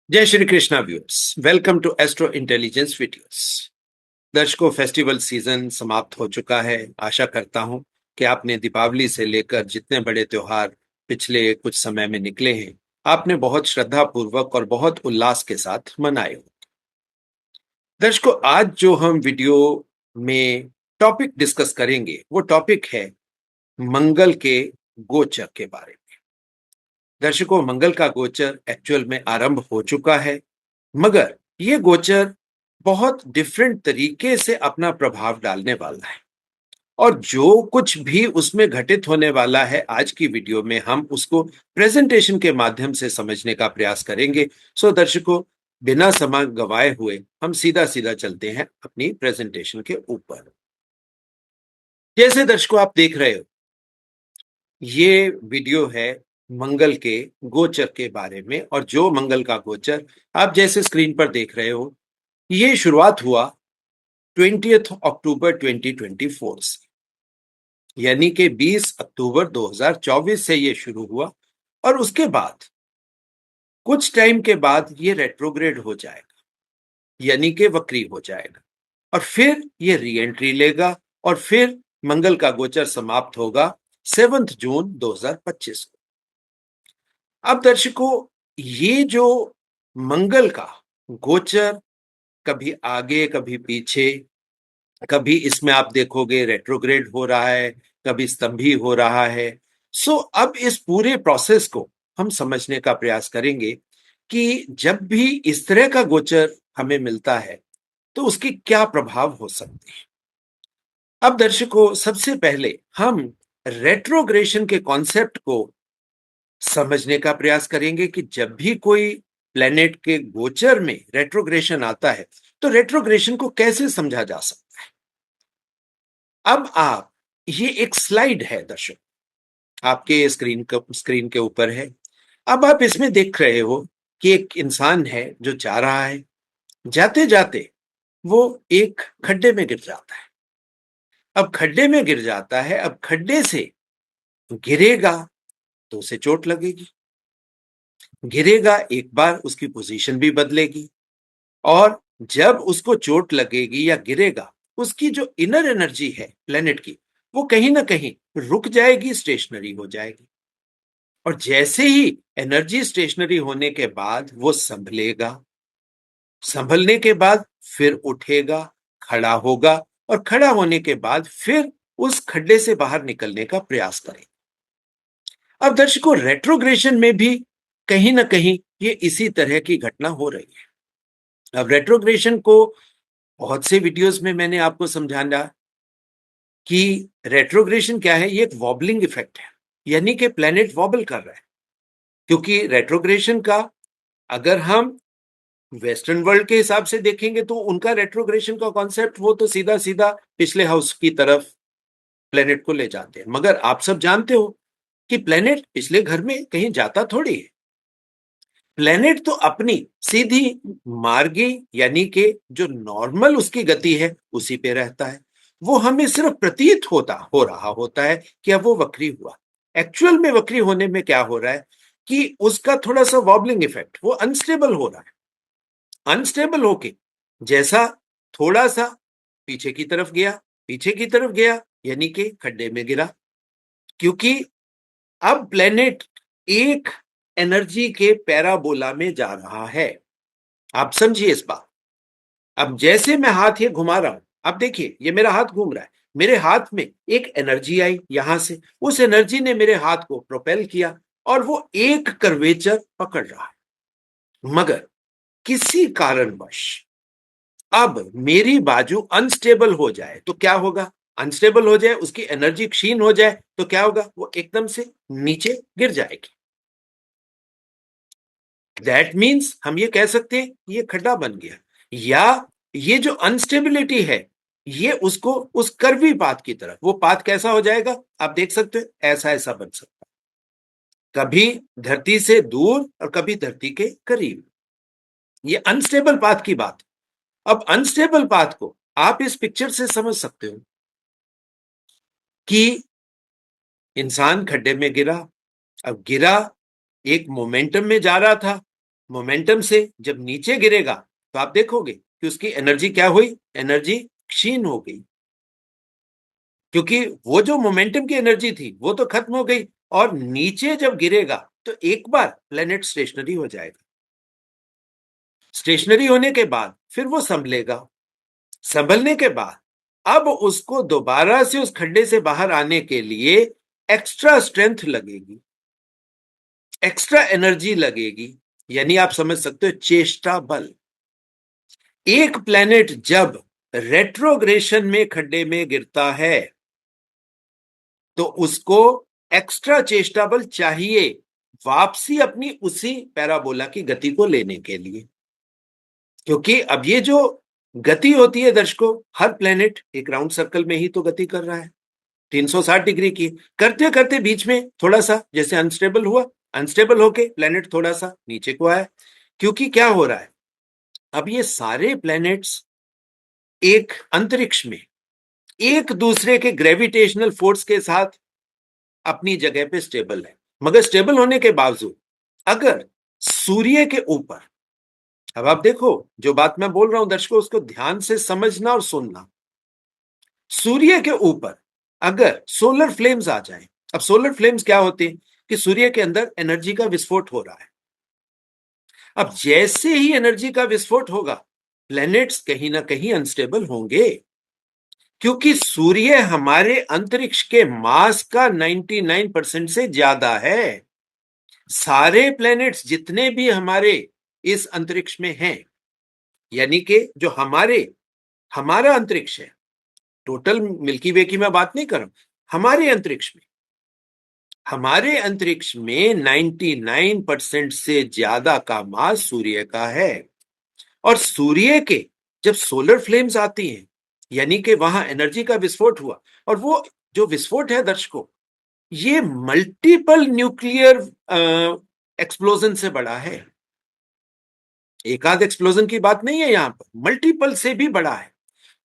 जय Shri Krishna viewers, welcome to astro intelligence videos. दर्शकों, festival season समाप्त हो चुका है। आशा करता हूं कि आपने दीपावली से लेकर जितने बड़े त्योहार पिछले कुछ समय में निकले हैं, आपने बहुत श्रद्धा पूर्वक और बहुत उल्लास के साथ मनाए हो। दर्शकों, आज जो हम वीडियो में टॉपिक डिस्कस करेंगे वो टॉपिक है मंगल के गोचर के बारे में। दर्शकों, मंगल का गोचर एक्चुअल में आरंभ हो चुका है, मगर ये गोचर बहुत डिफरेंट तरीके से अपना प्रभाव डालने वाला है। और जो कुछ भी उसमें घटित होने वाला है, आज की वीडियो में हम उसको प्रेजेंटेशन के माध्यम से समझने का प्रयास करेंगे। सो दर्शकों, बिना समय गवाए हुए हम सीधा सीधा चलते हैं अपनी प्रेजेंटेशन के ऊपर। जैसे दर्शकों आप देख रहे हो, ये वीडियो है मंगल के गोचर के बारे में। और जो मंगल का गोचर आप जैसे स्क्रीन पर देख रहे हो, ये शुरुआत हुआ 20 अक्टूबर 2024 से, यानी कि 20 अक्टूबर 2024 से ये शुरू हुआ। और उसके बाद कुछ टाइम के बाद ये रेट्रोग्रेड हो जाएगा, यानी कि वक्री हो जाएगा, और फिर ये री एंट्री लेगा। और फिर मंगल का गोचर समाप्त होगा 7 जून 2025 को। अब दर्शकों, ये जो मंगल का गोचर कभी आगे कभी पीछे, कभी इसमें आप देखोगे रेट्रोग्रेड हो रहा है, कभी स्तंभी हो रहा है। सो अब इस पूरे प्रोसेस को हम समझने का प्रयास करेंगे कि जब भी इस तरह का गोचर हमें मिलता है तो उसके क्या प्रभाव हो सकते हैं। अब दर्शकों, सबसे पहले हम रेट्रोग्रेशन के कॉन्सेप्ट को समझने का प्रयास करेंगे कि जब भी कोई प्लेनेट के गोचर में रेट्रोग्रेशन आता है तो रेट्रोग्रेशन को कैसे समझा जा सकता है। अब आप, ये एक स्लाइड है दर्शक, आपके स्क्रीन के ऊपर है। अब आप इसमें देख रहे हो कि एक इंसान है जो जा रहा है। जाते जाते वो एक खड्डे में गिर जाता है। अब खड्डे में गिर जाता है, अब खड्डे से गिरेगा तो उसे चोट लगेगी। गिरेगा एक बार, उसकी पोजीशन भी बदलेगी। और जब उसको चोट लगेगी या गिरेगा, उसकी जो इनर एनर्जी है प्लेनेट की, वो कहीं ना कहीं रुक जाएगी, स्टेशनरी हो जाएगी। और जैसे ही एनर्जी स्टेशनरी होने के बाद वो संभलेगा, संभलने के बाद फिर उठेगा, खड़ा होगा, और खड़ा होने के बाद फिर उस खड्डे से बाहर निकलने का प्रयास करेगा। अब दर्शकों, रेट्रोग्रेशन में भी कहीं ना कहीं ये इसी तरह की घटना हो रही है। अब रेट्रोग्रेशन को बहुत से वीडियोस में मैंने आपको समझाना कि रेट्रोग्रेशन क्या है। ये एक वॉबलिंग इफेक्ट है, यानी कि प्लेनेट वॉबल कर रहा है। क्योंकि रेट्रोग्रेशन का, अगर हम वेस्टर्न वर्ल्ड के हिसाब से देखेंगे तो उनका रेट्रोग्रेशन का कॉन्सेप्ट, वो तो सीधा सीधा पिछले हाउस की तरफ प्लेनेट को ले जाते हैं। मगर आप सब जानते हो कि प्लेनेट पिछले घर में कहीं जाता थोड़ी है। प्लेनेट तो अपनी सीधी मार्गी, यानी कि जो नॉर्मल उसकी गति है उसी पे रहता है। वो हमें सिर्फ प्रतीत हो रहा होता है कि अब वो वक्री हुआ। एक्चुअल में वक्री होने में क्या हो रहा है कि उसका थोड़ा सा वॉबलिंग इफेक्ट, वो अनस्टेबल हो रहा है। अनस्टेबल होके जैसा थोड़ा सा पीछे की तरफ गया, पीछे की तरफ गया, यानी कि खड्डे में गिरा। क्योंकि अब प्लेनेट एक एनर्जी के पैराबोला में जा रहा है। आप समझिए इस बात। अब जैसे मैं हाथ ये घुमा रहा हूं, आप देखिए ये मेरा हाथ घूम रहा है, मेरे हाथ में एक एनर्जी आई यहां से, उस एनर्जी ने मेरे हाथ को प्रोपेल किया और वो एक कर्वेचर पकड़ रहा है। मगर किसी कारणवश अब मेरी बाजू अनस्टेबल हो जाए तो क्या होगा। अनस्टेबल हो जाए, उसकी एनर्जी क्षीण हो जाए तो क्या होगा, वो एकदम से नीचे गिर जाएगी। दैट मीन्स हम ये कह सकते हैं ये खड्डा बन गया, या ये जो अनस्टेबिलिटी है ये उसको उस कर्वी पाथ की तरफ, वो पाथ कैसा हो जाएगा आप देख सकते हो, ऐसा ऐसा बन सकता है, कभी धरती से दूर और कभी धरती के करीब। ये अनस्टेबल पाथ की बात। अब अनस्टेबल पाथ को आप इस पिक्चर से समझ सकते हो कि इंसान खड्डे में गिरा। अब गिरा, एक मोमेंटम में जा रहा था, मोमेंटम से जब नीचे गिरेगा तो आप देखोगे कि उसकी एनर्जी क्या हुई, एनर्जी क्षीण हो गई, क्योंकि वो जो मोमेंटम की एनर्जी थी वो तो खत्म हो गई, और नीचे जब गिरेगा तो एक बार प्लेनेट स्टेशनरी हो जाएगा। स्टेशनरी होने के बाद फिर वो संभलेगा, संभलने के बाद अब उसको दोबारा से उस खड्डे से बाहर आने के लिए एक्स्ट्रा स्ट्रेंथ लगेगी, एक्स्ट्रा एनर्जी लगेगी, यानी आप समझ सकते हो चेष्टा बल। एक प्लेनेट जब रेट्रोग्रेशन में खड्डे में गिरता है तो उसको एक्स्ट्रा चेष्टा बल चाहिए वापसी अपनी उसी पैराबोला की गति को लेने के लिए, क्योंकि अब ये जो गति होती है दर्शकों, हर प्लेनेट एक राउंड सर्कल में ही तो गति कर रहा है 360 डिग्री की, करते करते बीच में थोड़ा सा जैसे अनस्टेबल हुआ, अनस्टेबल होके प्लेनेट थोड़ा सा नीचे को आया, क्योंकि क्या हो रहा है, अब ये सारे प्लैनेट्स एक अंतरिक्ष में एक दूसरे के ग्रेविटेशनल फोर्स के साथ अपनी जगह पे स्टेबल है, मगर स्टेबल होने के बावजूद अगर सूर्य के ऊपर, अब आप देखो जो बात मैं बोल रहा हूं दर्शकों उसको ध्यान से समझना और सुनना, सूर्य के ऊपर अगर सोलर फ्लेम्स आ जाएं, अब सोलर फ्लेम्स क्या होते हैं कि सूर्य के अंदर एनर्जी का विस्फोट हो रहा है, अब जैसे ही एनर्जी का विस्फोट होगा प्लैनेट्स कहीं ना कहीं अनस्टेबल होंगे, क्योंकि सूर्य हमारे अंतरिक्ष के मास का 99% से ज्यादा है। सारे प्लैनेट्स जितने भी हमारे इस अंतरिक्ष में हैं, यानी कि जो हमारा अंतरिक्ष है, टोटल मिल्की वे की मैं बात नहीं कर रहा हूं, हमारे अंतरिक्ष में 99% से ज्यादा का मास सूर्य का है, और सूर्य के जब सोलर फ्लेम्स आती हैं, यानी कि वहां एनर्जी का विस्फोट हुआ, और वो जो विस्फोट है दर्शकों ये मल्टीपल न्यूक्लियर एक्सप्लोजन से बड़ा है, एक आध एक्सप्लोजन की बात नहीं है, यहां पर मल्टीपल से भी बड़ा है।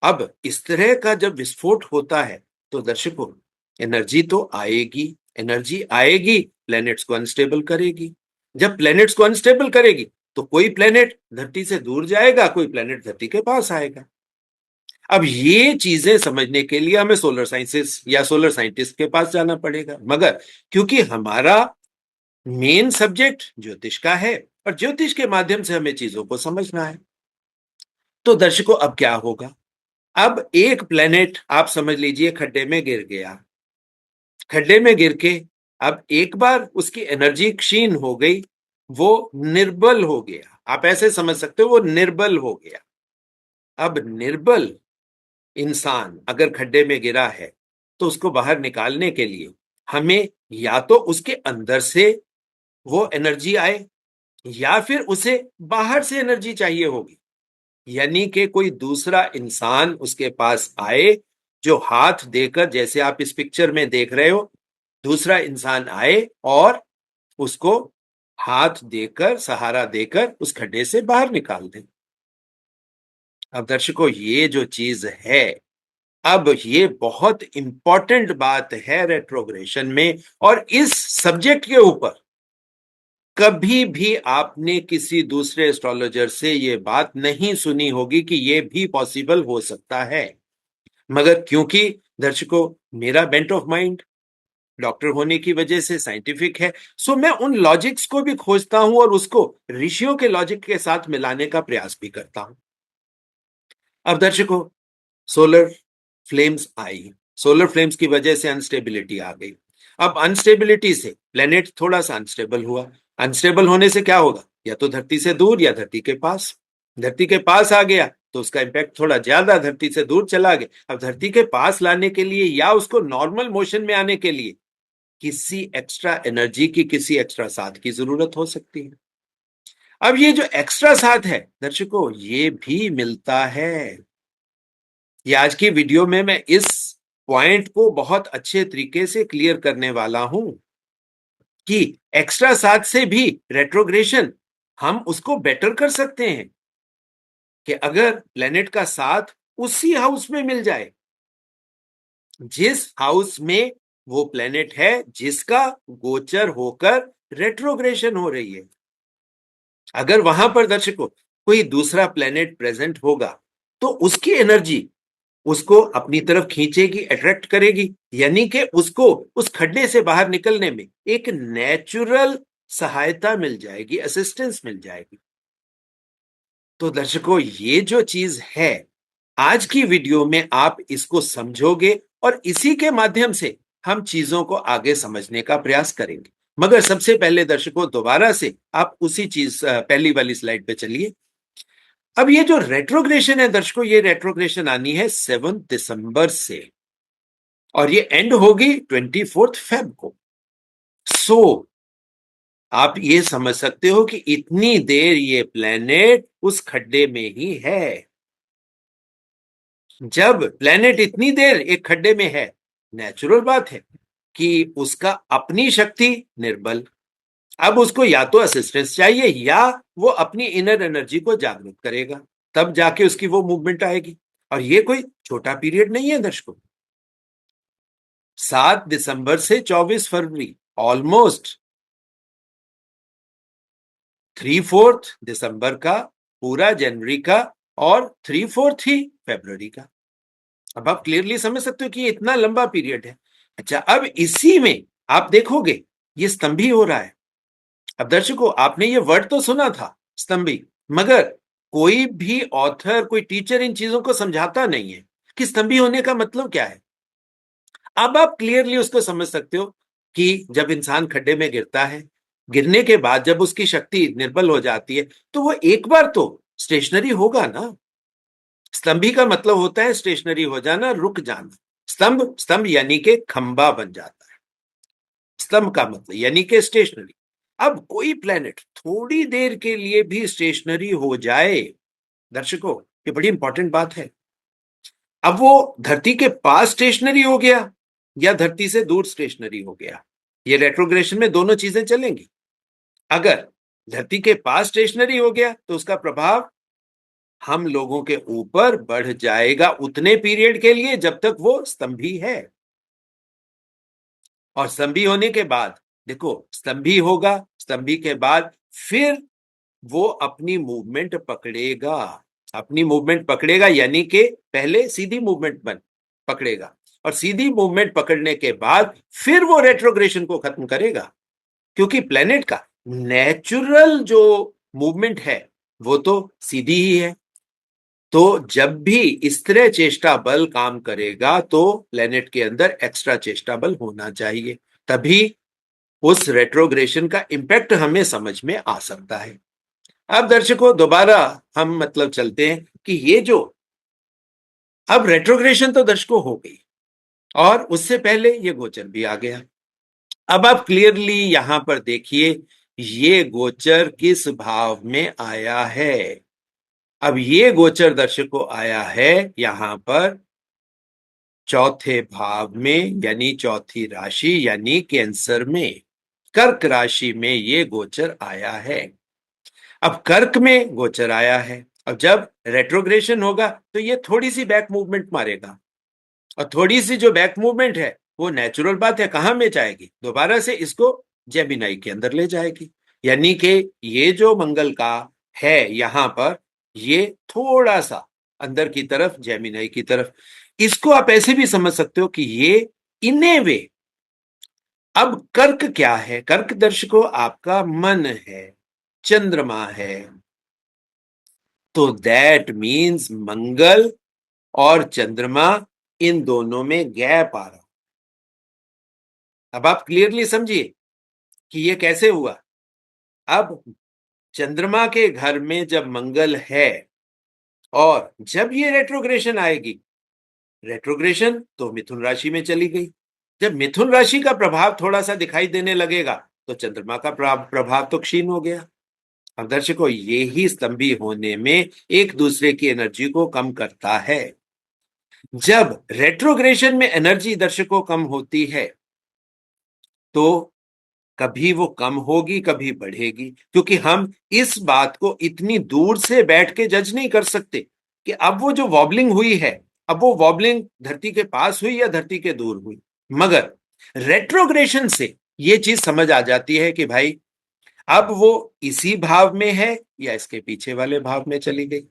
अब इस तरह का जब विस्फोट होता है तो दर्शकों एनर्जी तो आएगी, एनर्जी आएगी प्लैनेट्स को अनस्टेबल करेगी, जब प्लैनेट्स को अनस्टेबल करेगी तो कोई प्लैनेट धरती से दूर जाएगा, कोई प्लैनेट धरती के पास आएगा। अब ये चीजें समझने के लिए हमें सोलर साइंसेस या सोलर साइंटिस्ट के पास जाना पड़ेगा, मगर क्योंकि हमारा मेन सब्जेक्ट ज्योतिष का है और ज्योतिष के माध्यम से हमें चीजों को समझना है, तो दर्शकों अब क्या होगा, अब एक प्लेनेट आप समझ लीजिए खड्डे में गिर गया, खड्डे में गिर के अब एक बार उसकी एनर्जी क्षीण हो गई, वो निर्बल हो गया, आप ऐसे समझ सकते हो वो निर्बल हो गया। अब निर्बल इंसान अगर खड्डे में गिरा है तो उसको बाहर निकालने के लिए हमें या तो उसके अंदर से वो एनर्जी आए या फिर उसे बाहर से एनर्जी चाहिए होगी, यानी कि कोई दूसरा इंसान उसके पास आए जो हाथ देकर, जैसे आप इस पिक्चर में देख रहे हो, दूसरा इंसान आए और उसको हाथ देकर सहारा देकर उस खड्डे से बाहर निकाल दे। अब दर्शकों ये जो चीज है, अब ये बहुत इंपॉर्टेंट बात है रेट्रोग्रेशन में, और इस सब्जेक्ट के ऊपर कभी भी आपने किसी दूसरे एस्ट्रोलॉजर से ये बात नहीं सुनी होगी कि ये भी पॉसिबल हो सकता है, मगर क्योंकि दर्शकों मेरा बेंट ऑफ माइंड डॉक्टर होने की वजह से साइंटिफिक है, सो मैं उन लॉजिक्स को भी खोजता हूं और उसको ऋषियों के लॉजिक के साथ मिलाने का प्रयास भी करता हूं। अब दर्शकों सोलर फ्लेम्स आई, सोलर फ्लेम्स की वजह से अनस्टेबिलिटी आ गई, अब अनस्टेबिलिटी से प्लेनेट थोड़ा सा अनस्टेबल हुआ, अनस्टेबल होने से क्या होगा, या तो धरती से दूर या धरती के पास, धरती के पास आ गया तो उसका इंपैक्ट थोड़ा ज्यादा, धरती से दूर चला गया, अब धरती के पास लाने के लिए या उसको नॉर्मल मोशन में आने के लिए किसी एक्स्ट्रा एनर्जी की, किसी एक्स्ट्रा साथ की जरूरत हो सकती है। अब ये जो एक्स्ट्रा साथ है दर्शकों ये भी मिलता है, ये आज की वीडियो में मैं इस पॉइंट को बहुत अच्छे तरीके से क्लियर करने वाला हूं कि एक्स्ट्रा साथ से भी रेट्रोग्रेशन हम उसको बेटर कर सकते हैं, कि अगर प्लेनेट का साथ उसी हाउस में मिल जाए जिस हाउस में वो प्लेनेट है जिसका गोचर होकर रेट्रोग्रेशन हो रही है, अगर वहां पर दर्शकों कोई दूसरा प्लेनेट प्रेजेंट होगा तो उसकी एनर्जी उसको अपनी तरफ खींचेगी, अट्रैक्ट करेगी, यानी कि उसको उस खड्डे से बाहर निकलने में एक नेचुरल सहायता मिल जाएगी, असिस्टेंस मिल जाएगी। तो दर्शकों, ये जो चीज है, आज की वीडियो में आप इसको समझोगे और इसी के माध्यम से हम चीजों को आगे समझने का प्रयास करेंगे। मगर सबसे पहले दर्शकों, दोबारा से आप उसी चीज पहली वाली स्लाइड पे चलिए। अब ये जो रेट्रोग्रेशन है दर्शकों, ये रेट्रोग्रेशन आनी है 7 दिसंबर से और ये एंड होगी 24 फेब को। सो आप ये समझ सकते हो कि इतनी देर ये प्लेनेट उस खड्डे में ही है। जब प्लेनेट इतनी देर एक खड्डे में है, नेचुरल बात है कि उसका अपनी शक्ति निर्बल। अब उसको या तो असिस्टेंस चाहिए या वो अपनी इनर एनर्जी को जागृत करेगा, तब जाके उसकी वो मूवमेंट आएगी। और ये कोई छोटा पीरियड नहीं है दर्शकों। 7 दिसंबर से 24 फरवरी, ऑलमोस्ट 3/4 दिसंबर का, पूरा जनवरी का और 3/4 ही फरवरी का। अब आप क्लियरली समझ सकते हो कि ये इतना लंबा पीरियड है। अच्छा, अब इसी में आप देखोगे ये स्तंभी हो रहा है। अब दर्शकों, आपने ये वर्ड तो सुना था स्तंभी, मगर कोई भी ऑथर, कोई टीचर इन चीजों को समझाता नहीं है कि स्तंभी होने का मतलब क्या है। अब आप क्लियरली उसको समझ सकते हो कि जब इंसान खड्डे में गिरता है, गिरने के बाद जब उसकी शक्ति निर्बल हो जाती है तो वो एक बार तो स्टेशनरी होगा ना। स्तंभी का मतलब होता है स्टेशनरी हो जाना, रुक जाना। स्तंभ, स्तंभ यानी कि खंबा बन जाता है। स्तंभ का मतलब यानी कि स्टेशनरी। अब कोई प्लेनेट थोड़ी देर के लिए भी स्टेशनरी हो जाए दर्शकों, ये बड़ी इंपॉर्टेंट बात है। अब वो धरती के पास स्टेशनरी हो गया या धरती से दूर स्टेशनरी हो गया, ये रेट्रोग्रेशन में दोनों चीजें चलेंगी। अगर धरती के पास स्टेशनरी हो गया तो उसका प्रभाव हम लोगों के ऊपर बढ़ जाएगा उतने पीरियड के लिए जब तक वो स्तंभी है। और स्तंभी होने के बाद देखो, स्तंभी होगा, स्तंभी के बाद फिर वो अपनी मूवमेंट पकड़ेगा। अपनी मूवमेंट पकड़ेगा यानी कि पहले सीधी मूवमेंट बन पकड़ेगा और सीधी मूवमेंट पकड़ने के बाद फिर वो रेट्रोग्रेशन को खत्म करेगा, क्योंकि प्लेनेट का नेचुरल जो मूवमेंट है वो तो सीधी ही है। तो जब भी इस तरह चेष्टा बल काम करेगा तो प्लेनेट के अंदर एक्स्ट्रा चेष्टा बल होना चाहिए, तभी उस रेट्रोग्रेशन का इंपैक्ट हमें समझ में आ सकता है। अब दर्शकों, दोबारा हम मतलब चलते हैं कि ये जो अब रेट्रोग्रेशन तो दर्शकों हो गई और उससे पहले ये गोचर भी आ गया। अब आप क्लियरली यहां पर देखिए ये गोचर किस भाव में आया है। अब ये गोचर दर्शकों आया है यहां पर चौथे भाव में, यानी चौथी राशि यानी कैंसर में, कर्क राशि में ये गोचर आया है। अब कर्क में गोचर आया है, अब जब रेट्रोग्रेशन होगा तो ये थोड़ी सी बैक मूवमेंट मारेगा और थोड़ी सी जो बैक मूवमेंट है वो नेचुरल बात है, कहां में जाएगी, दोबारा से इसको जेमिनाई के अंदर ले जाएगी। यानी कि ये जो मंगल का है यहां पर, ये थोड़ा सा अंदर की तरफ, जेमिनाई की तरफ। इसको आप ऐसे भी समझ सकते हो कि ये इन ए वे। अब कर्क क्या है? कर्क दर्शकों आपका मन है, चंद्रमा है। तो दैट मीन्स मंगल और चंद्रमा, इन दोनों में गैप आ रहा। अब आप क्लियरली समझिए कि ये कैसे हुआ। अब चंद्रमा के घर में जब मंगल है और जब ये रेट्रोग्रेशन आएगी, रेट्रोग्रेशन तो मिथुन राशि में चली गई। जब मिथुन राशि का प्रभाव थोड़ा सा दिखाई देने लगेगा तो चंद्रमा का प्रभाव तो क्षीण हो गया। अब दर्शकों, ये ही स्तंभी होने में एक दूसरे की एनर्जी को कम करता है। जब रेट्रोग्रेशन में एनर्जी दर्शकों कम होती है तो कभी वो कम होगी कभी बढ़ेगी, क्योंकि हम इस बात को इतनी दूर से बैठ के जज नहीं कर सकते कि अब वो जो वॉबलिंग हुई है, अब वो वॉबलिंग धरती के पास हुई या धरती के दूर हुई। मगर रेट्रोग्रेशन से ये चीज समझ आ जाती है कि भाई अब वो इसी भाव में है या इसके पीछे वाले भाव में चली गई?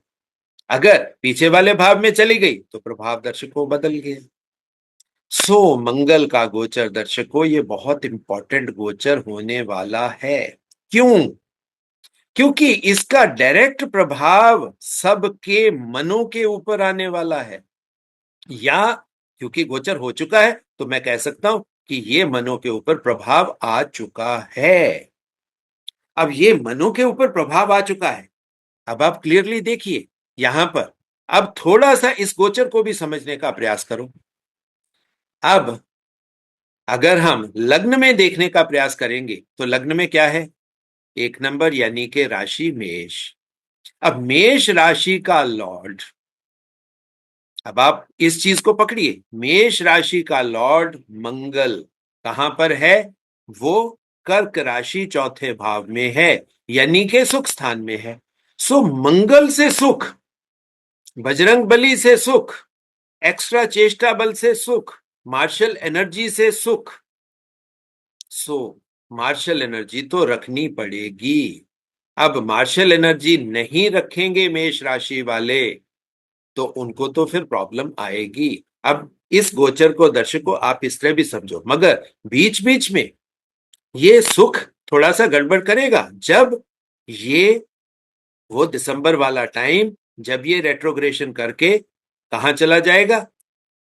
अगर पीछे वाले भाव में चली गई तो प्रभाव दर्शकों बदल गया। मंगल का गोचर दर्शकों ये बहुत इंपॉर्टेंट गोचर होने वाला है। क्यों? क्योंकि इसका डायरेक्ट प्रभाव सबके मनों के ऊपर आने वाला है। या क्योंकि गोचर हो चुका है तो मैं कह सकता हूं कि ये मनों के ऊपर प्रभाव आ चुका है। अब ये मनों के ऊपर प्रभाव आ चुका है। अब आप क्लियरली देखिए यहां पर। अब थोड़ा सा इस गोचर को भी समझने का प्रयास करो। अब अगर हम लग्न में देखने का प्रयास करेंगे तो लग्न में क्या है? 1 नंबर यानी कि राशि मेष। अब मेष राशि का लॉर्ड, अब आप इस चीज को पकड़िए, मेष राशि का लॉर्ड मंगल कहां पर है? वो कर्क राशि चौथे भाव में है, यानी कि सुख स्थान में है। मंगल से सुख, बजरंग बली से सुख, एक्स्ट्रा चेष्टा बल से सुख, मार्शल एनर्जी से सुख। मार्शल एनर्जी तो रखनी पड़ेगी। अब मार्शल एनर्जी नहीं रखेंगे मेष राशि वाले तो उनको तो फिर प्रॉब्लम आएगी। अब इस गोचर को दर्शकों आप इस तरह भी समझो, मगर बीच बीच में ये सुख थोड़ा सा गड़बड़ करेगा जब ये वो दिसंबर वाला टाइम, जब ये रेट्रोग्रेशन करके कहां चला जाएगा?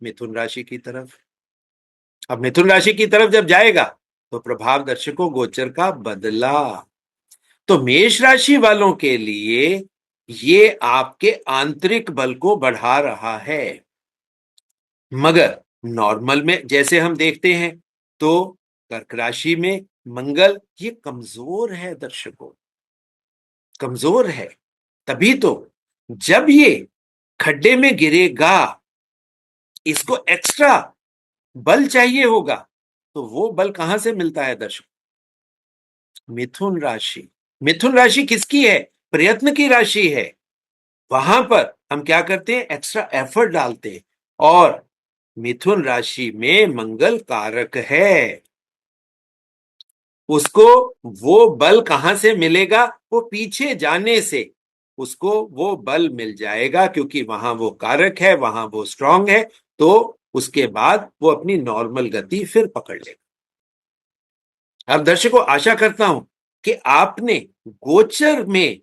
मिथुन राशि की तरफ। अब मिथुन राशि की तरफ जब जाएगा तो प्रभाव दर्शकों गोचर का बदला। तो मेष राशि वालों के लिए ये आपके आंतरिक बल को बढ़ा रहा है। मगर नॉर्मल में जैसे हम देखते हैं तो कर्क राशि में मंगल ये कमजोर है दर्शकों, कमजोर है। तभी तो जब ये खड्डे में गिरेगा इसको एक्स्ट्रा बल चाहिए होगा, तो वो बल कहां से मिलता है दर्शकों? मिथुन राशि। मिथुन राशि किसकी है? प्रयत्न की राशि है। वहां पर हम क्या करते हैं? एक्स्ट्रा एफर्ट डालते हैं। और मिथुन राशि में मंगल कारक है, उसको वो बल कहां से मिलेगा? वो पीछे जाने से उसको वो बल मिल जाएगा, क्योंकि वहां वो कारक है, वहां वो स्ट्रांग है। तो उसके बाद वो अपनी नॉर्मल गति फिर पकड़ लेगा। अब दर्शकों आशा करता हूं कि आपने गोचर में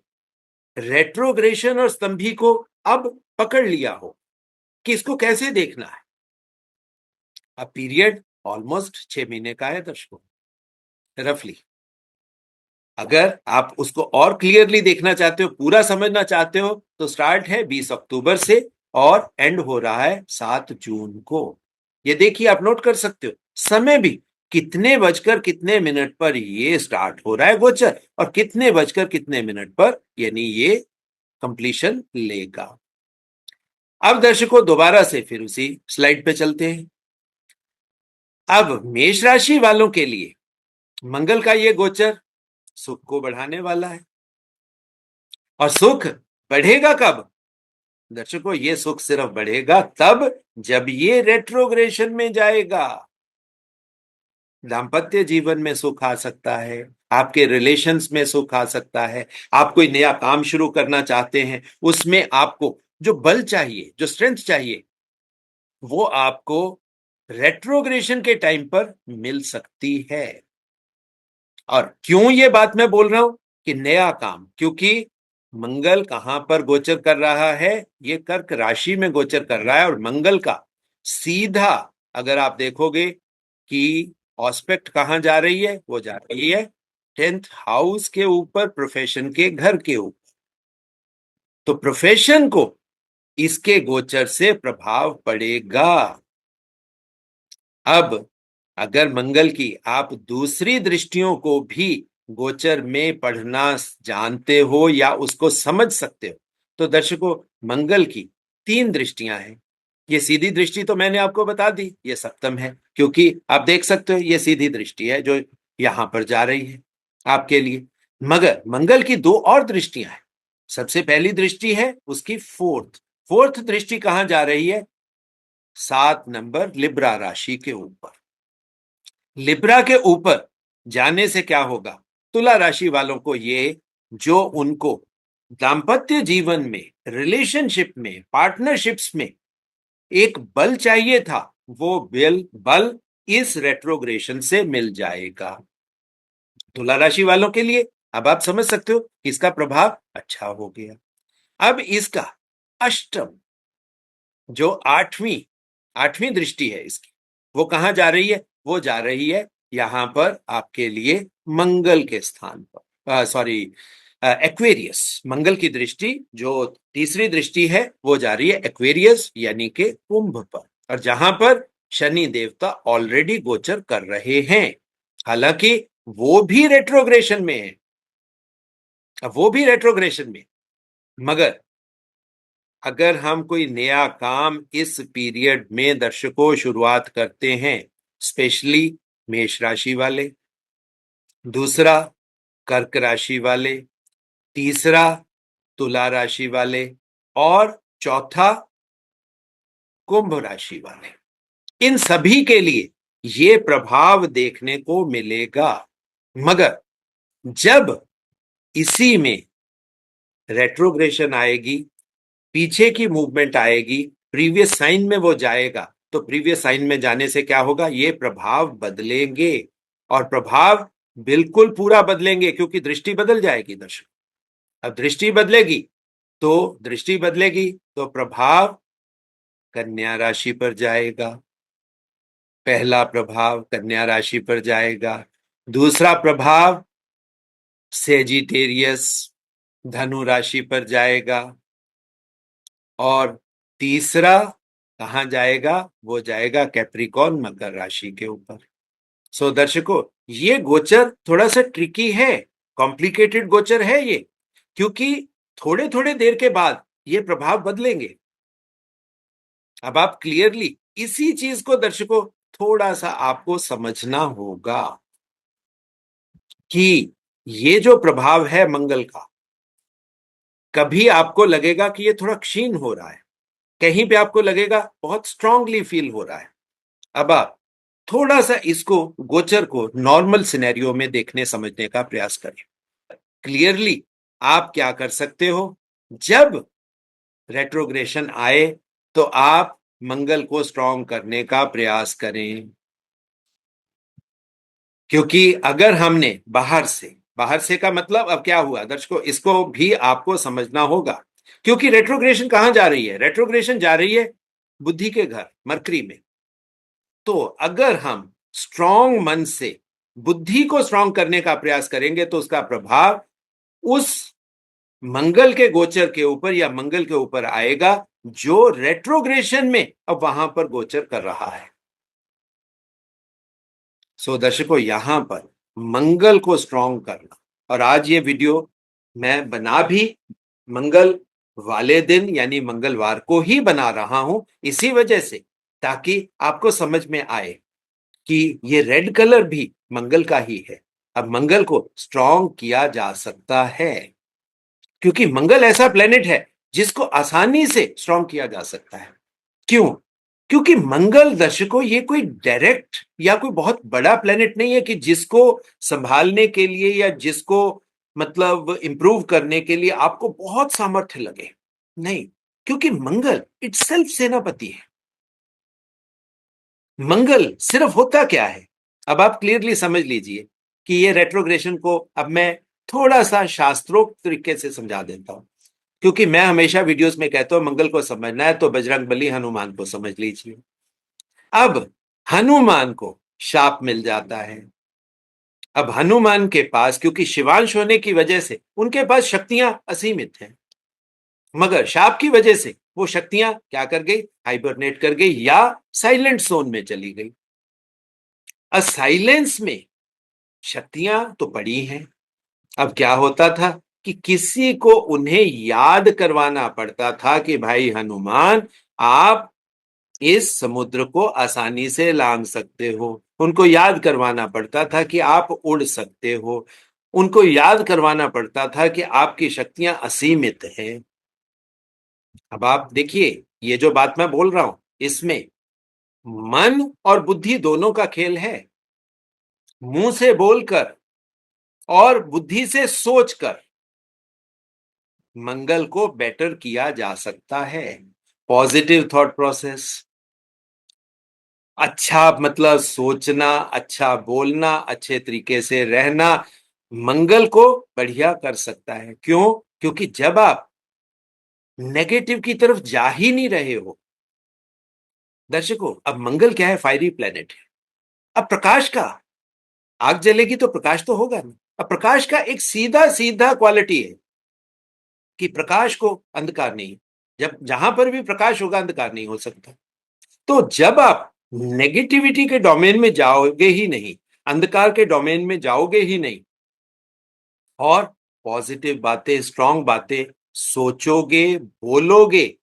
रेट्रोग्रेशन और स्तंभी को अब पकड़ लिया हो कि इसको कैसे देखना है। अब पीरियड ऑलमोस्ट 6 महीने का है दर्शकों, रफली। अगर आप उसको और क्लियरली देखना चाहते हो, पूरा समझना चाहते हो, तो स्टार्ट है 20 अक्टूबर से और एंड हो रहा है 7 जून को। ये देखिए, आप नोट कर सकते हो समय भी, कितने बजकर कितने मिनट पर ये स्टार्ट हो रहा है गोचर और कितने बजकर कितने मिनट पर यानी ये कंप्लीशन लेगा। अब दर्शकों दोबारा से फिर उसी स्लाइड पे चलते हैं। अब मेष राशि वालों के लिए मंगल का ये गोचर सुख को बढ़ाने वाला है। और सुख बढ़ेगा कब दर्शकों? ये सुख सिर्फ बढ़ेगा तब जब ये रेट्रोग्रेशन में जाएगा। दाम्पत्य जीवन में सुख आ सकता है, आपके रिलेशंस में सुख आ सकता है, आप कोई नया काम शुरू करना चाहते हैं, उसमें आपको जो बल चाहिए, जो स्ट्रेंथ चाहिए, वो आपको रेट्रोग्रेशन के टाइम पर मिल सकती है। और क्यों ये बात मैं बोल रहा हूं कि नया काम? क्योंकि मंगल कहां पर गोचर कर रहा है? ये कर्क राशि में गोचर कर रहा है। और मंगल का सीधा अगर आप देखोगे कि ऑस्पेक्ट कहां जा रही है, वो जा रही है 10th हाउस के ऊपर, प्रोफेशन के घर के ऊपर। तो प्रोफेशन को इसके गोचर से प्रभाव पड़ेगा। अब अगर मंगल की आप दूसरी दृष्टियों को भी गोचर में पढ़ना जानते हो या उसको समझ सकते हो, तो दर्शकों मंगल की 3 दृष्टियां हैं। ये सीधी दृष्टि तो मैंने आपको बता दी, ये सप्तम है, क्योंकि आप देख सकते हो ये सीधी दृष्टि है जो यहां पर जा रही है आपके लिए। मगर मंगल की 2 और दृष्टियां हैं। सबसे पहली दृष्टि है उसकी फोर्थ दृष्टि कहां जा रही है? 7 नंबर लिब्रा राशि के ऊपर। लिब्रा के ऊपर जाने से क्या होगा? तुला राशि वालों को ये जो उनको दाम्पत्य जीवन में, रिलेशनशिप में, पार्टनरशिप्स में एक बल चाहिए था, वो बल इस रेट्रोग्रेशन से मिल जाएगा। तुला राशि वालों के लिए अब आप समझ सकते हो कि इसका प्रभाव अच्छा हो गया। अब इसका अष्टम, जो आठवीं दृष्टि है इसकी, वो कहां जा रही है? वो जा रही है यहां पर आपके लिए मंगल के स्थान पर, सॉरी, एक्वेरियस। मंगल की दृष्टि जो तीसरी दृष्टि है वो जा रही है एक्वेरियस यानी के कुंभ पर, और जहां पर शनि देवता ऑलरेडी गोचर कर रहे हैं। हालांकि वो भी रेट्रोग्रेशन में है, वो भी रेट्रोग्रेशन में, मगर अगर हम कोई नया काम इस पीरियड में दर्शकों शुरुआत करते हैं, स्पेशली मेष राशि वाले, दूसरा कर्क राशि वाले, तीसरा तुला राशि वाले, और चौथा कुंभ राशि वाले, इन सभी के लिए ये प्रभाव देखने को मिलेगा। मगर जब इसी में रेट्रोग्रेशन आएगी, पीछे की मूवमेंट आएगी, प्रीवियस साइन में वो जाएगा, तो प्रीवियस साइन में जाने से क्या होगा? ये प्रभाव बदलेंगे, और प्रभाव बिल्कुल पूरा बदलेंगे, क्योंकि दृष्टि बदल जाएगी दर्शक। अब दृष्टि बदलेगी तो प्रभाव कन्या राशि पर जाएगा। पहला प्रभाव कन्या राशि पर जाएगा, दूसरा प्रभाव सेजिटेरियस धनु राशि पर जाएगा, और तीसरा कहां जाएगा? वो जाएगा कैप्रिकॉर्न मकर राशि के ऊपर। सो दर्शकों, ये गोचर थोड़ा सा ट्रिकी है, कॉम्प्लिकेटेड गोचर है ये, क्योंकि थोड़े थोड़े देर के बाद ये प्रभाव बदलेंगे। अब आप क्लियरली इसी चीज को दर्शकों थोड़ा सा आपको समझना होगा कि ये जो प्रभाव है मंगल का, कभी आपको लगेगा कि ये थोड़ा क्षीण हो रहा है, कहीं पे आपको लगेगा बहुत स्ट्रांगली फील हो रहा है। अब आप थोड़ा सा इसको, गोचर को नॉर्मल सिनेरियो में देखने समझने का प्रयास करें। क्लियरली आप क्या कर सकते हो? जब रेट्रोग्रेशन आए तो आप मंगल को स्ट्रांग करने का प्रयास करें, क्योंकि अगर हमने बाहर से का मतलब अब क्या हुआ दर्शकों, इसको भी आपको समझना होगा, क्योंकि रेट्रोग्रेशन कहां जा रही है? रेट्रोग्रेशन जा रही है बुद्धि के घर मरकरी में। तो अगर हम स्ट्रांग मन से बुद्धि को स्ट्रांग करने का प्रयास करेंगे तो उसका प्रभाव उस मंगल के गोचर के ऊपर या मंगल के ऊपर आएगा जो रेट्रोग्रेशन में अब वहां पर गोचर कर रहा है। सो दर्शकों, यहां पर मंगल को स्ट्रांग करना, और आज ये वीडियो मैं बना भी मंगल वाले दिन यानी मंगलवार को ही बना रहा हूं, इसी वजह से, ताकि आपको समझ में आए कि ये रेड कलर भी मंगल का ही है। अब मंगल को स्ट्रांग किया जा सकता है, क्योंकि मंगल ऐसा प्लेनेट है जिसको आसानी से स्ट्रांग किया जा सकता है। क्यों? क्योंकि मंगल दर्शकों ये कोई डायरेक्ट या कोई बहुत बड़ा प्लेनेट नहीं है कि जिसको संभालने के लिए या जिसको मतलब इंप्रूव करने के लिए आपको बहुत सामर्थ्य लगे। नहीं, क्योंकि मंगल इटसेल्फ सेनापति है। मंगल सिर्फ होता क्या है? अब आप क्लियरली समझ लीजिए कि ये रेट्रोग्रेशन को अब मैं थोड़ा सा शास्त्रोक्त तरीके से समझा देता हूं, क्योंकि मैं हमेशा वीडियोस में कहता हूं मंगल को समझना है तो बजरंग बली हनुमान को समझ लीजिए। अब हनुमान को शाप मिल जाता है। अब हनुमान के पास, क्योंकि शिवांश होने की वजह से उनके पास शक्तियां असीमित हैं, मगर शाप की वजह से वो शक्तियां क्या कर गई? हाइबरनेट कर गई या साइलेंट जोन में चली गई। साइलेंस में शक्तियां तो पड़ी हैं। अब क्या होता था कि किसी को उन्हें याद करवाना पड़ता था कि भाई हनुमान, आप इस समुद्र को आसानी से लांघ सकते हो। उनको याद करवाना पड़ता था कि आप उड़ सकते हो। उनको याद करवाना पड़ता था कि आपकी शक्तियां असीमित हैं। अब आप देखिए, ये जो बात मैं बोल रहा हूं, इसमें मन और बुद्धि दोनों का खेल है। मुंह से बोलकर और बुद्धि से सोचकर मंगल को बेटर किया जा सकता है। पॉजिटिव थॉट प्रोसेस, अच्छा मतलब सोचना, अच्छा बोलना, अच्छे तरीके से रहना मंगल को बढ़िया कर सकता है। क्यों? क्योंकि जब आप नेगेटिव की तरफ जा ही नहीं रहे हो। दर्शकों, अब मंगल क्या है? फायरी प्लेनेट है। अब प्रकाश का, आग जलेगी तो प्रकाश तो होगा नहीं। अब प्रकाश का एक सीधा सीधा क्वालिटी है कि प्रकाश को अंधकार नहीं, जब जहां पर भी प्रकाश होगा अंधकार नहीं हो सकता। तो जब आप नेगेटिविटी के डोमेन में जाओगे ही नहीं, अंधकार के डोमेन में जाओगे ही नहीं, और पॉजिटिव बातें, स्ट्रांग बातें सोचोगे, बोलोगे,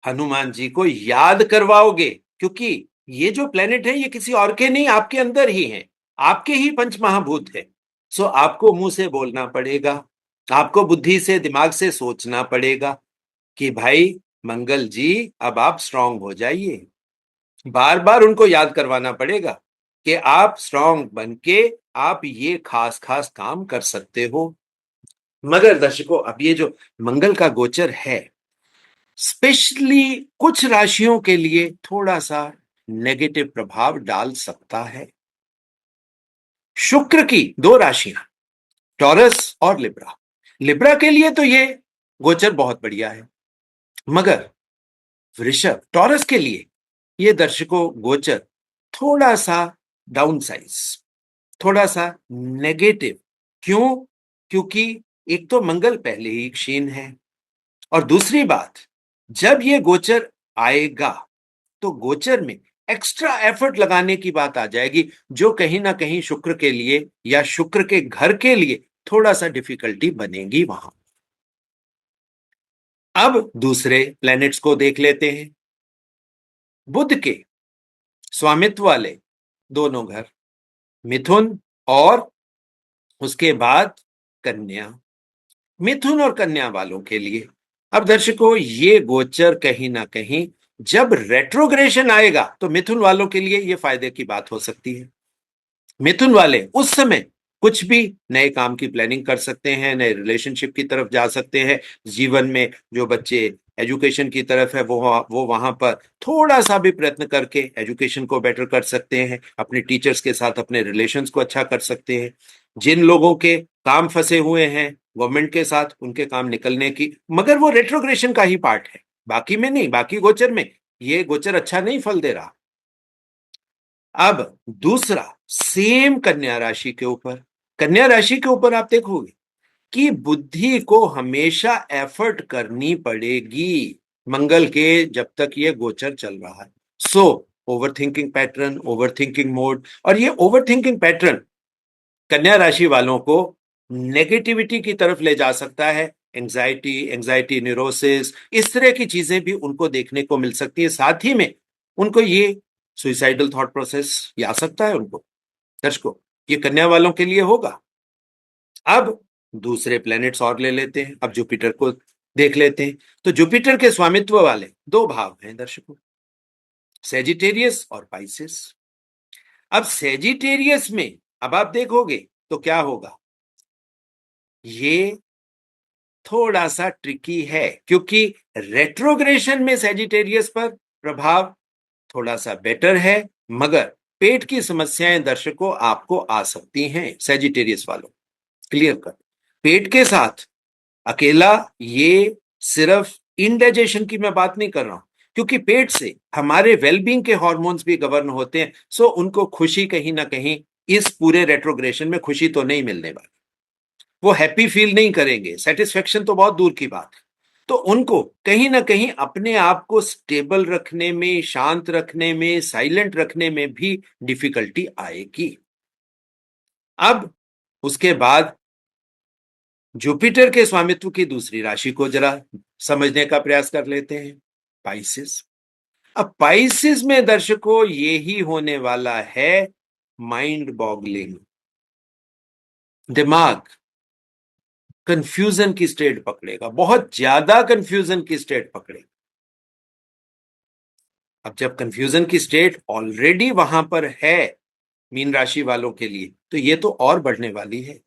हनुमान जी को याद करवाओगे, क्योंकि ये जो प्लेनेट है ये किसी और के नहीं, आपके अंदर ही है, आपके ही पंच महाभूत है। सो आपको मुंह से बोलना पड़ेगा, आपको बुद्धि से, दिमाग से सोचना पड़ेगा कि भाई मंगल जी अब आप स्ट्रांग हो जाइए। बार बार उनको याद करवाना पड़ेगा कि आप स्ट्रांग बन के आप ये खास खास काम कर सकते हो। मगर दर्शकों, अब ये जो मंगल का गोचर है स्पेशली कुछ राशियों के लिए थोड़ा सा नेगेटिव प्रभाव डाल सकता है। शुक्र की दो राशियां, टॉरस और लिब्रा। लिब्रा के लिए तो ये गोचर बहुत बढ़िया है, मगर वृषभ, टॉरस के लिए ये दर्शकों गोचर थोड़ा सा डाउन साइज, थोड़ा सा नेगेटिव। क्यों? क्योंकि एक तो मंगल पहले ही क्षीण है, और दूसरी बात, जब ये गोचर आएगा तो गोचर में एक्स्ट्रा एफर्ट लगाने की बात आ जाएगी, जो कहीं ना कहीं शुक्र के लिए या शुक्र के घर के लिए थोड़ा सा डिफिकल्टी बनेगी वहां। अब दूसरे प्लैनेट्स को देख लेते हैं। बुध के स्वामित्व वाले दोनों घर, मिथुन और उसके बाद कन्या। मिथुन और कन्या वालों के लिए अब दर्शकों ये गोचर कहीं ना कहीं जब रेट्रोग्रेशन आएगा तो मिथुन वालों के लिए ये फायदे की बात हो सकती है। मिथुन वाले उस समय कुछ भी नए काम की प्लानिंग कर सकते हैं, नए रिलेशनशिप की तरफ जा सकते हैं। जीवन में जो बच्चे एजुकेशन की तरफ है वो वहां पर थोड़ा सा भी प्रयत्न करके एजुकेशन को बेटर कर सकते हैं, अपने टीचर्स के साथ अपने रिलेशंस को अच्छा कर सकते हैं। जिन लोगों के काम फंसे हुए हैं गवर्नमेंट के साथ, उनके काम निकलने की, मगर वो रेट्रोग्रेशन का ही पार्ट है, बाकी में नहीं। बाकी गोचर में ये गोचर अच्छा नहीं फल दे रहा। अब दूसरा सेम कन्या राशि के ऊपर, कन्या राशि के ऊपर आप देखोगे कि बुद्धि को हमेशा एफर्ट करनी पड़ेगी मंगल के जब तक ये गोचर चल रहा है। So over thinking pattern, over thinking mode, और ये ओवर थिंकिंग पैटर्न कन्या राशि वालों को नेगेटिविटी की तरफ ले जा सकता है। एंजाइटी, एंजाइटी न्यूरोसिस, इस तरह की चीजें भी उनको देखने को मिल सकती है। साथ ही में उनको ये सुइसाइडल थॉट प्रोसेस ये आ सकता है उनको। दर्शकों, ये कन्या वालों के लिए होगा। अब दूसरे प्लैनेट्स और ले लेते हैं, अब जुपिटर को देख लेते हैं। तो जुपिटर के स्वामित्व वाले दो भाव हैं दर्शकों, सेजिटेरियस और पाइसेस। अब सेजिटेरियस में अब आप देखोगे तो क्या होगा, ये थोड़ा सा ट्रिकी है, क्योंकि रेट्रोग्रेशन में सेजिटेरियस पर प्रभाव थोड़ा सा बेटर है, मगर पेट की समस्याएं दर्शकों आपको आ सकती हैं सेजिटेरियस वालों। क्लियर कर, पेट के साथ अकेला ये सिर्फ इनडाइजेशन की मैं बात नहीं कर रहा हूं, क्योंकि पेट से हमारे वेलबींग के हार्मोन्स भी गवर्न होते हैं। सो उनको खुशी कहीं ना कहीं इस पूरे रेट्रोग्रेशन में खुशी तो नहीं मिलने वाली, वो हैप्पी फील नहीं करेंगे, सेटिस्फेक्शन तो बहुत दूर की बात है। तो उनको कहीं ना कहीं अपने आप को स्टेबल रखने में, शांत रखने में, साइलेंट रखने में भी डिफिकल्टी आएगी। अब उसके बाद जुपिटर के स्वामित्व की दूसरी राशि को जरा समझने का प्रयास कर लेते हैं, पाइसिस। अब पाइसिस में दर्शकों यही होने वाला है, माइंड बॉगलिंग, दिमाग कंफ्यूजन की स्टेट पकड़ेगा, बहुत ज्यादा कंफ्यूजन की स्टेट पकड़ेगा। अब जब कंफ्यूजन की स्टेट ऑलरेडी वहां पर है मीन राशि वालों के लिए, तो ये तो और बढ़ने वाली है।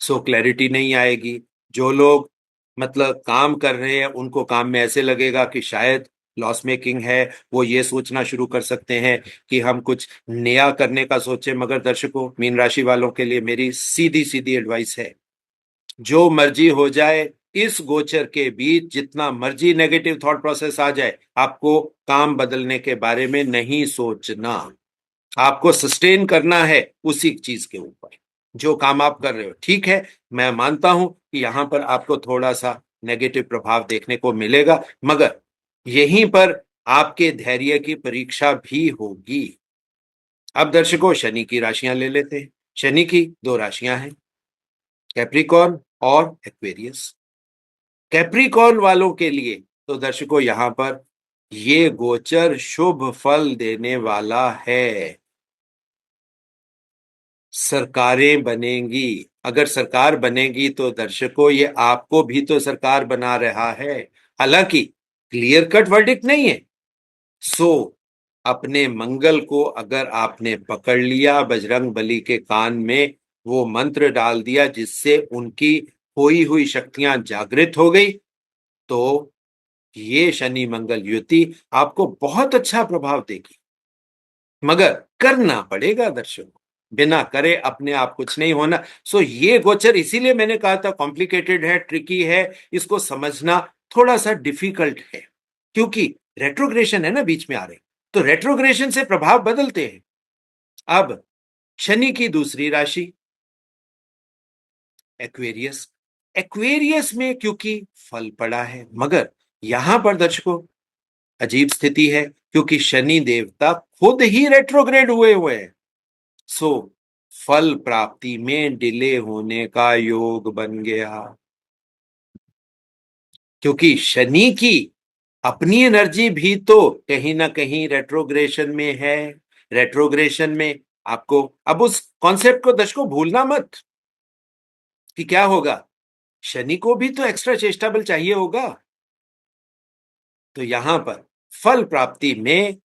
सो क्लैरिटी नहीं आएगी। जो लोग मतलब काम कर रहे हैं उनको काम में ऐसे लगेगा कि शायद लॉस मेकिंग है। वो ये सोचना शुरू कर सकते हैं कि हम कुछ नया करने का सोचें। मगर दर्शकों, मीन राशि वालों के लिए मेरी सीधी सीधी एडवाइस है, जो मर्जी हो जाए, इस गोचर के बीच जितना मर्जी नेगेटिव थॉट प्रोसेस आ जाए, आपको काम बदलने के बारे में नहीं सोचना। आपको सस्टेन करना है उसी चीज के ऊपर जो काम आप कर रहे हो। ठीक है, मैं मानता हूं कि यहां पर आपको थोड़ा सा नेगेटिव प्रभाव देखने को मिलेगा, मगर यहीं पर आपके धैर्य की परीक्षा भी होगी। अब दर्शकों, शनि की राशियां ले लेते हैं। शनि की दो राशियां हैं, कैप्रिकॉर्न और एक्वेरियस। कैप्रिकॉर्न वालों के लिए तो दर्शकों यहां पर ये गोचर शुभ फल देने वाला है। सरकारें बनेंगी। अगर सरकार बनेगी तो दर्शकों ये आपको भी तो सरकार बना रहा है। हालांकि क्लियर कट वर्डिक्ट नहीं है। सो अपने मंगल को अगर आपने पकड़ लिया, बजरंग बली के कान में वो मंत्र डाल दिया जिससे उनकी खोई हुई शक्तियां जागृत हो गई, तो ये शनि मंगल युति आपको बहुत अच्छा प्रभाव देगी। मगर करना पड़ेगा दर्शकों, बिना करे अपने आप कुछ नहीं होना। सो ये गोचर, इसीलिए मैंने कहा था कॉम्प्लिकेटेड है, ट्रिकी है, इसको समझना थोड़ा सा डिफिकल्ट है, क्योंकि रेट्रोग्रेशन है ना बीच में आ रहे, तो रेट्रोग्रेशन से प्रभाव बदलते हैं। अब शनि की दूसरी राशि एक्वेरियस। एक्वेरियस में क्योंकि फल पड़ा है, मगर यहां पर दर्शकों अजीब स्थिति है, क्योंकि शनि देवता खुद ही रेट्रोग्रेड हुए हैं। सो फल प्राप्ति में डिले होने का योग बन गया, क्योंकि शनि की अपनी एनर्जी भी तो कहीं ना कहीं रेट्रोग्रेशन में है। रेट्रोग्रेशन में आपको अब उस कॉन्सेप्ट को दर्शकों भूलना मत कि क्या होगा, शनि को भी तो एक्स्ट्रा चेष्टा बल चाहिए होगा। तो यहां पर फल प्राप्ति में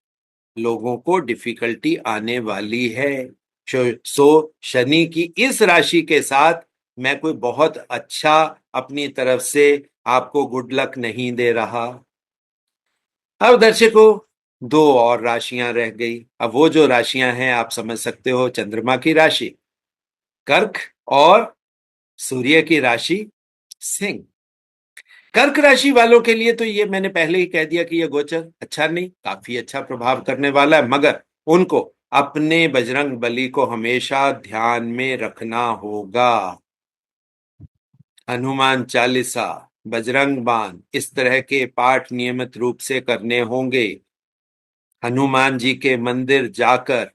लोगों को डिफिकल्टी आने वाली है। सो शनि की इस राशि के साथ मैं कोई बहुत अच्छा अपनी तरफ से आपको गुड लक नहीं दे रहा। अब दर्शकों, दो और राशियां रह गई। अब वो जो राशियां हैं आप समझ सकते हो, चंद्रमा की राशि कर्क और सूर्य की राशि सिंह। कर्क राशि वालों के लिए तो ये मैंने पहले ही कह दिया कि ये गोचर अच्छा नहीं, काफी अच्छा प्रभाव करने वाला है, मगर उनको अपने बजरंग बली को हमेशा ध्यान में रखना होगा। हनुमान चालीसा, बजरंग बाण, इस तरह के पाठ नियमित रूप से करने होंगे। हनुमान जी के मंदिर जाकर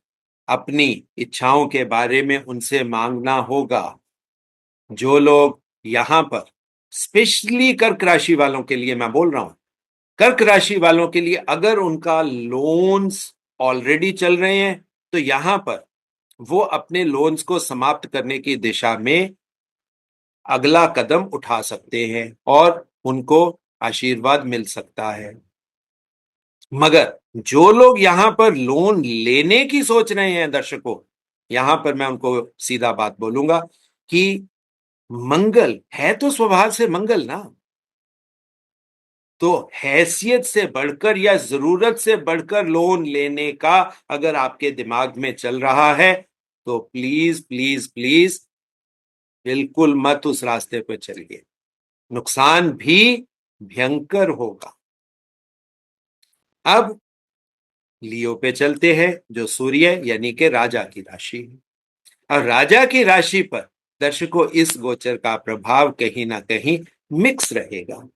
अपनी इच्छाओं के बारे में उनसे मांगना होगा। जो लोग यहां पर स्पेशली कर्क राशि वालों के लिए मैं बोल रहा हूं, कर्क राशि वालों के लिए अगर उनका लोन्स ऑलरेडी चल रहे हैं, तो यहां पर वो अपने लोन्स को समाप्त करने की दिशा में अगला कदम उठा सकते हैं और उनको आशीर्वाद मिल सकता है। मगर जो लोग यहां पर लोन लेने की सोच रहे हैं दर्शकों, यहां पर मैं उनको सीधा बात बोलूंगा कि मंगल है तो स्वभाव से मंगल ना, तो हैसियत से बढ़कर या जरूरत से बढ़कर लोन लेने का अगर आपके दिमाग में चल रहा है, तो प्लीज प्लीज प्लीज बिल्कुल मत उस रास्ते पर चलिए। नुकसान भी भयंकर होगा। अब लियो पे चलते हैं, जो सूर्य यानी कि राजा की राशि है। और राजा की राशि पर दर्शकों इस गोचर का प्रभाव कहीं ना कहीं मिक्स रहेगा।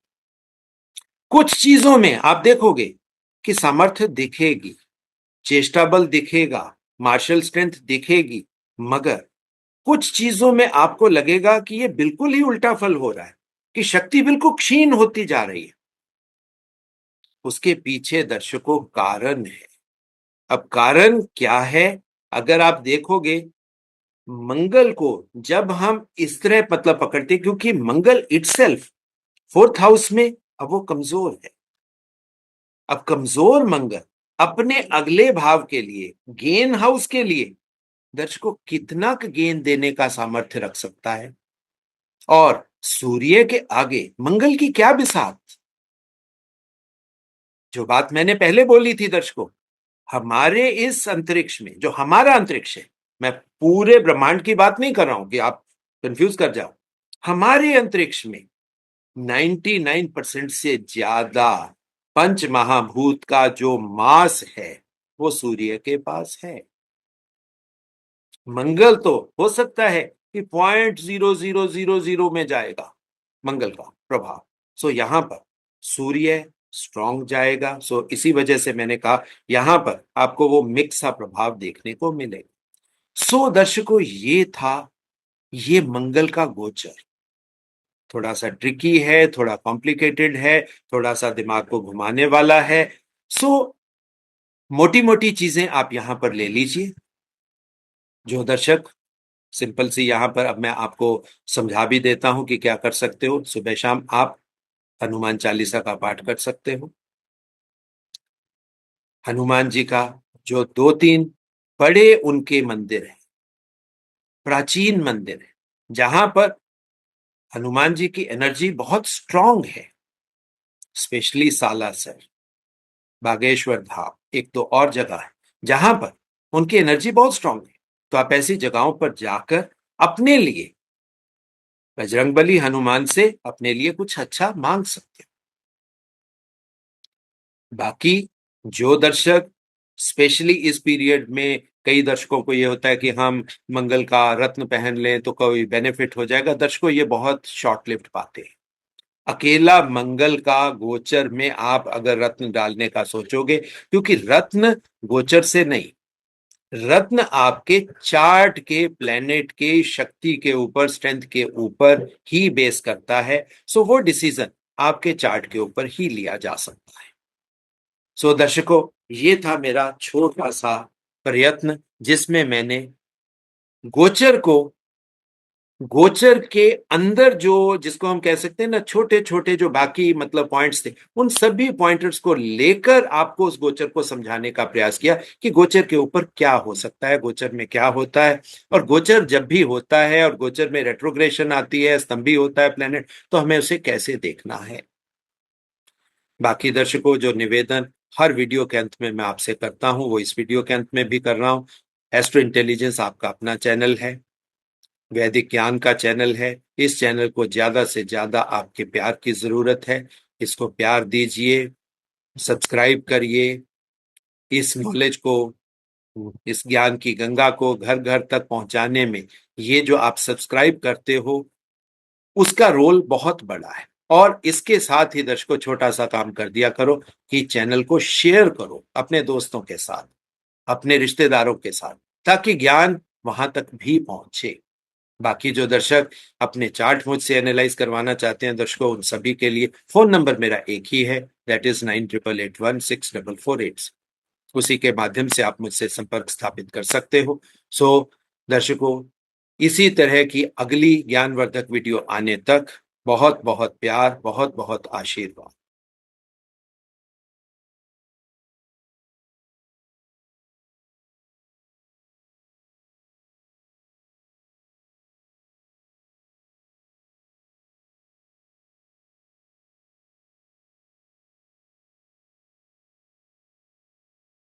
कुछ चीजों में आप देखोगे कि सामर्थ्य दिखेगी, चेष्टा बल दिखेगा, मार्शल स्ट्रेंथ दिखेगी, मगर कुछ चीजों में आपको लगेगा कि ये बिल्कुल ही उल्टा फल हो रहा है, कि शक्ति बिल्कुल क्षीण होती जा रही है। उसके पीछे दर्शकों कारण है। अब कारण क्या है? अगर आप देखोगे, मंगल को जब हम इस तरह मतलब पकड़ते, क्योंकि मंगल इटसेल्फ फोर्थ हाउस में, अब वो कमजोर है। अब कमजोर मंगल अपने अगले भाव के लिए, गेन हाउस के लिए दर्शकों कितना गेन देने का सामर्थ्य रख सकता है? और सूर्य के आगे मंगल की क्या बिसात। जो बात मैंने पहले बोली थी दर्शकों, हमारे इस अंतरिक्ष में, जो हमारा अंतरिक्ष है, मैं पूरे ब्रह्मांड की बात नहीं कर रहा हूं कि आप कंफ्यूज कर जाओ, हमारे अंतरिक्ष में 99% से ज्यादा पंच महाभूत का जो मास है वो सूर्य के पास है। मंगल तो हो सकता है कि 0.0000 में जाएगा मंगल का प्रभाव। सो यहां पर सूर्य स्ट्रांग जाएगा। सो इसी वजह से मैंने कहा यहां पर आपको वो मिक्स सा प्रभाव देखने को मिलेगा। सो दर्शकों, ये था ये मंगल का गोचर। थोड़ा सा ट्रिकी है, थोड़ा कॉम्प्लिकेटेड है, थोड़ा सा दिमाग को घुमाने वाला है। सो मोटी मोटी चीजें आप यहां पर ले लीजिए। जो दर्शक, सिंपल सी यहां पर अब मैं आपको समझा भी देता हूं कि क्या कर सकते हो। सुबह शाम आप हनुमान चालीसा का पाठ कर सकते हो। हनुमान जी का जो 2-3 बड़े उनके मंदिर है, प्राचीन मंदिर है, जहां पर हनुमान जी की एनर्जी बहुत स्ट्रांग है, स्पेशली सालासर, बागेश्वर धाम, एक दो और जगह है जहां पर उनकी एनर्जी बहुत स्ट्रांग है। तो आप ऐसी जगहों पर जाकर अपने लिए, बजरंगबली हनुमान से अपने लिए कुछ अच्छा मांग सकते हैं। बाकी जो दर्शक, स्पेशली इस पीरियड में कई दर्शकों को ये होता है कि हम मंगल का रत्न पहन लें तो कोई बेनिफिट हो जाएगा। दर्शकों, ये बहुत शॉर्ट लिव्ड बातें हैं। अकेला मंगल का गोचर में आप अगर रत्न डालने का सोचोगे, क्योंकि रत्न गोचर से नहीं, रत्न आपके चार्ट के, प्लेनेट के शक्ति के ऊपर, स्ट्रेंथ के ऊपर ही बेस करता है। सो वो डिसीजन आपके चार्ट के ऊपर ही लिया जा सकता है। सो दर्शकों, ये था मेरा छोटा सा प्रयत्न जिसमें मैंने गोचर को, गोचर के अंदर जो, जिसको हम कह सकते हैं ना, छोटे छोटे जो बाकी मतलब पॉइंट्स थे, उन सभी पॉइंटर्स को लेकर आपको उस गोचर को समझाने का प्रयास किया कि गोचर के ऊपर क्या हो सकता है, गोचर में क्या होता है। और गोचर जब भी होता है और गोचर में रेट्रोग्रेशन आती है, स्तंभी होता है प्लेनेट, तो हमें उसे कैसे देखना है। बाकी दर्शकों, जो निवेदन हर वीडियो के अंत में मैं आपसे करता हूं वो इस वीडियो के अंत में भी कर रहा हूं। एस्ट्रो इंटेलिजेंस आपका अपना चैनल है, वैदिक ज्ञान का चैनल है। इस चैनल को ज्यादा से ज्यादा आपके प्यार की जरूरत है। इसको प्यार दीजिए, सब्सक्राइब करिए। इस नॉलेज को, इस ज्ञान की गंगा को घर घर तक पहुंचाने में ये जो आप सब्सक्राइब करते हो उसका रोल बहुत बड़ा है। और इसके साथ ही दर्शकों, छोटा सा काम कर दिया करो कि चैनल को शेयर करो अपने दोस्तों के साथ, अपने रिश्तेदारों के साथ, ताकि ज्ञान वहां तक भी पहुंचे। बाकी जो दर्शक अपने चार्ट मुझसे एनालाइज करवाना चाहते हैं दर्शकों, उन सभी के लिए फोन नंबर मेरा एक ही है, दैट इज 9881164486। उसी के माध्यम से आप मुझसे संपर्क स्थापित कर सकते हो। सो दर्शकों, इसी तरह की अगली ज्ञानवर्धक वीडियो आने तक बहुत बहुत प्यार, बहुत बहुत आशीर्वाद।